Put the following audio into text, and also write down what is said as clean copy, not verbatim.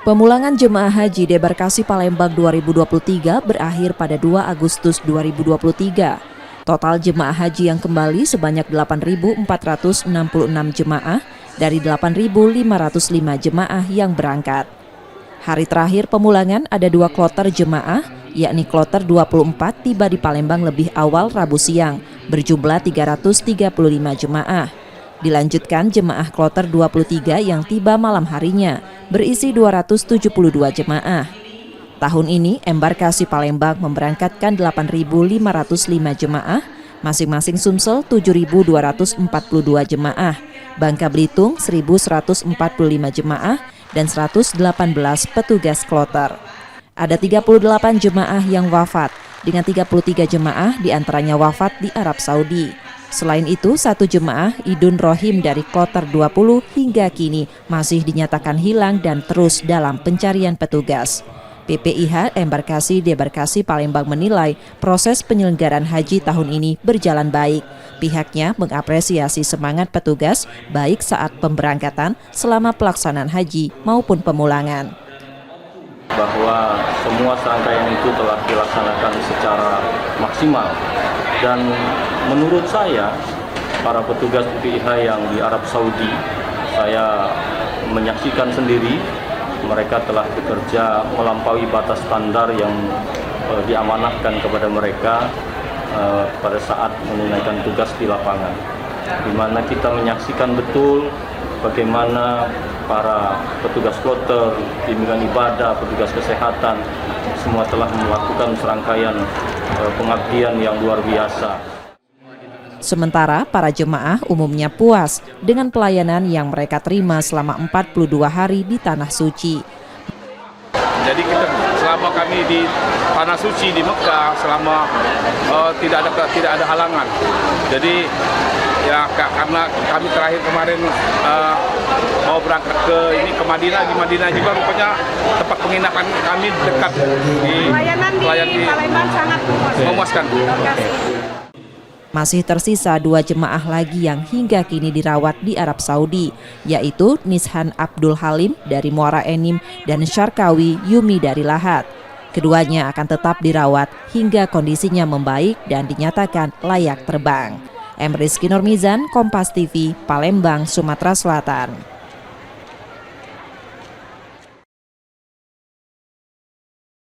Pemulangan jemaah haji Debarkasi Palembang 2023 berakhir pada 2 Agustus 2023. Total jemaah haji yang kembali sebanyak 8.466 jemaah dari 8.505 jemaah yang berangkat. Hari terakhir pemulangan ada 2 kloter jemaah, yakni kloter 24 tiba di Palembang lebih awal Rabu siang, berjumlah 335 jemaah. Dilanjutkan jemaah kloter 23 yang tiba malam harinya, berisi 272 jemaah. Tahun ini, Embarkasi Palembang memberangkatkan 8.505 jemaah, masing-masing Sumsel 7.242 jemaah, Bangka Belitung 1.145 jemaah, dan 118 petugas kloter. Ada 38 jemaah yang wafat, dengan 33 jemaah diantaranya wafat di Arab Saudi. Selain itu, 1 jemaah Idun Rohim dari kloter 20 hingga kini masih dinyatakan hilang dan terus dalam pencarian petugas. PPIH Embarkasi Debarkasi Palembang menilai proses penyelenggaraan haji tahun ini berjalan baik. Pihaknya mengapresiasi semangat petugas baik saat pemberangkatan, selama pelaksanaan haji maupun pemulangan. Bahwa semua serangkaian itu telah dilaksanakan secara maksimal, dan menurut saya para petugas PPIH yang di Arab Saudi, saya menyaksikan sendiri mereka telah bekerja melampaui batas standar yang diamanahkan kepada mereka pada saat menunaikan tugas di lapangan, di mana kita menyaksikan betul bagaimana para petugas kloter, bimbingan ibadah, petugas kesehatan, semua telah melakukan serangkaian pengabdian yang luar biasa. Sementara para jemaah umumnya puas dengan pelayanan yang mereka terima selama 42 hari di Tanah Suci. Jadi selama kami di Tanah Suci di Mekah, selama tidak ada halangan. Jadi ya karena kami terakhir kemarin mau berangkat ke Madinah, di Madinah juga rupanya tempat penginapan kami dekat di pelayanan di Palembang sangat memuaskan. Masih tersisa 2 jemaah lagi yang hingga kini dirawat di Arab Saudi, yaitu Nishan Abdul Halim dari Muara Enim dan Syarkawi Yumi dari Lahat. Keduanya akan tetap dirawat hingga kondisinya membaik dan dinyatakan layak terbang. M. Rizky Nurmizan, Kompas TV, Palembang, Sumatera Selatan.